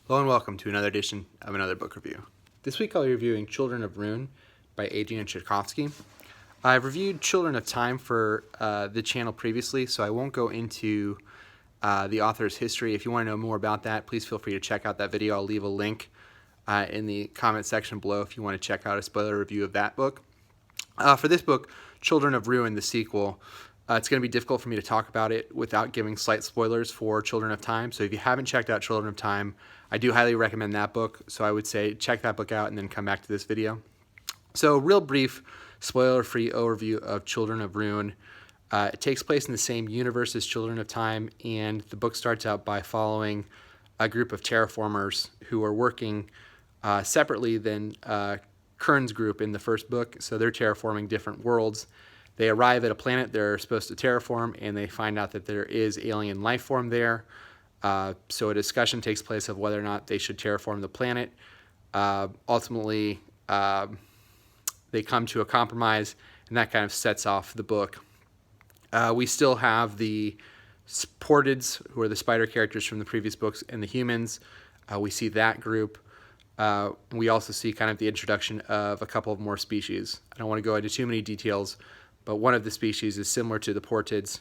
Hello and welcome to another edition of another book review. This week I'll be reviewing Children of Rune by Adrian Tchaikovsky. I've reviewed Children of Time for the channel previously, so I won't go into the author's history. If you want to know more about that, please feel free to check out that video. I'll leave a link in the comment section below if you want to check out a spoiler review of that book. For this book, Children of Rune, the sequel, it's going to be difficult for me to talk about it without giving slight spoilers for Children of Time. So if you haven't checked out Children of Time, I do highly recommend that book. So I would say check that book out and then come back to this video. So real brief, spoiler-free overview of Children of Rune. It takes place in the same universe as Children of Time, and the book starts out by following a group of terraformers who are working separately than Kern's group in the first book. So they're terraforming different worlds. They arrive at a planet they're supposed to terraform, and they find out that there is alien life form there. So a discussion takes place of whether or not they should terraform the planet. Ultimately, they come to a compromise, and that kind of sets off the book. We still have the Portids, who are the spider characters from the previous books, and the humans. We see that group. We also see kind of the introduction of a couple of more species. I don't want to go into too many details, but one of the species is similar to the Portids,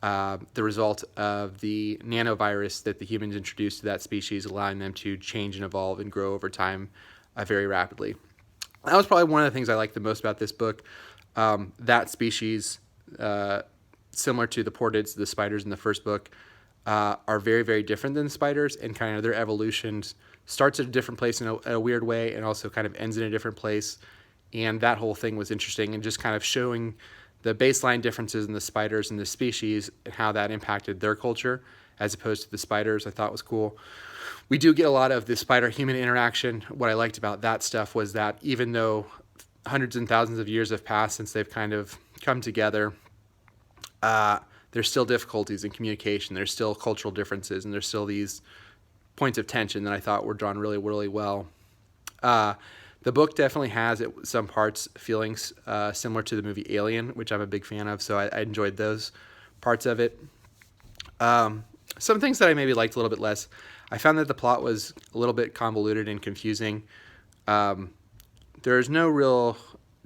the result of the nanovirus that the humans introduced to that species, allowing them to change and evolve and grow over time very rapidly. That was probably one of the things I liked the most about this book. That species, similar to the Portids, the spiders in the first book, are very, very different than the spiders, and kind of their evolution starts at a different place in a weird way and also kind of ends in a different place. And that whole thing was interesting, and just kind of showing the baseline differences in the spiders and the species and how that impacted their culture as opposed to the spiders, I thought was cool. We do get a lot of the spider-human interaction. What I liked about that stuff was that even though hundreds and thousands of years have passed since they've kind of come together, there's still difficulties in communication. There's still cultural differences, and there's still these points of tension that I thought were drawn really, really well. The book definitely has some parts feelings similar to the movie Alien, which I'm a big fan of, so I enjoyed those parts of it. Some things that I maybe liked a little bit less. I found that the plot was a little bit convoluted and confusing. There's no real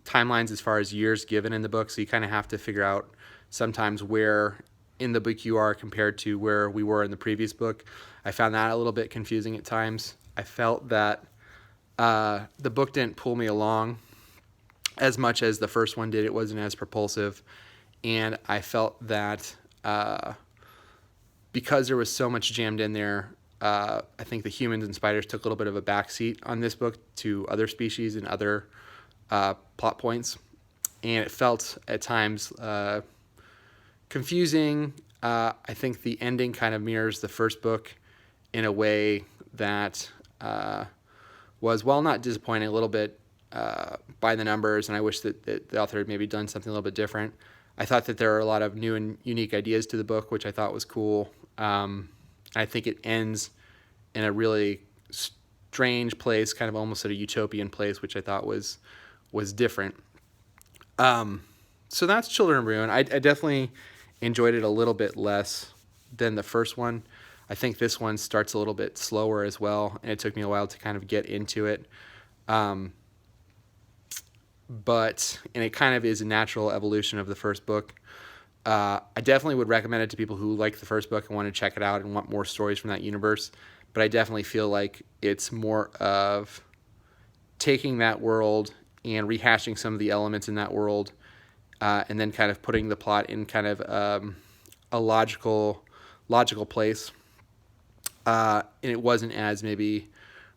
timelines as far as years given in the book, so you kind of have to figure out sometimes where in the book you are compared to where we were in the previous book. I found that a little bit confusing at times. I felt that the book didn't pull me along as much as the first one did. It wasn't as propulsive, and I felt that because there was so much jammed in there, I think the humans and spiders took a little bit of a backseat on this book to other species and other plot points, and it felt at times confusing. I think the ending kind of mirrors the first book in a way that was, while not disappointing, a little bit by the numbers, and I wish that the author had maybe done something a little bit different. I thought that there are a lot of new and unique ideas to the book, which I thought was cool. I think it ends in a really strange place, kind of almost at a utopian place, which I thought was different. So that's Children of Rune. I definitely enjoyed it a little bit less than the first one. I think this one starts a little bit slower as well, and it took me a while to kind of get into it. And it kind of is a natural evolution of the first book. I definitely would recommend it to people who like the first book and want to check it out and want more stories from that universe. But I definitely feel like it's more of taking that world and rehashing some of the elements in that world, and then kind of putting the plot in kind of a logical place. And it wasn't as maybe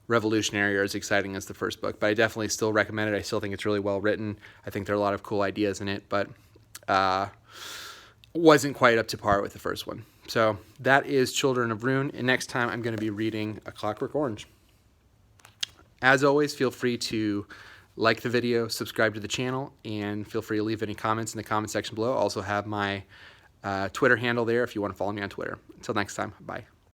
revolutionary or as exciting as the first book, but I definitely still recommend it. I still think it's really well written. I think there are a lot of cool ideas in it, but wasn't quite up to par with the first one. So that is Children of Rune, and next time I'm going to be reading A Clockwork Orange. As always, feel free to like the video, subscribe to the channel, and feel free to leave any comments in the comment section below. I also have my Twitter handle there if you want to follow me on Twitter. Until next time, bye.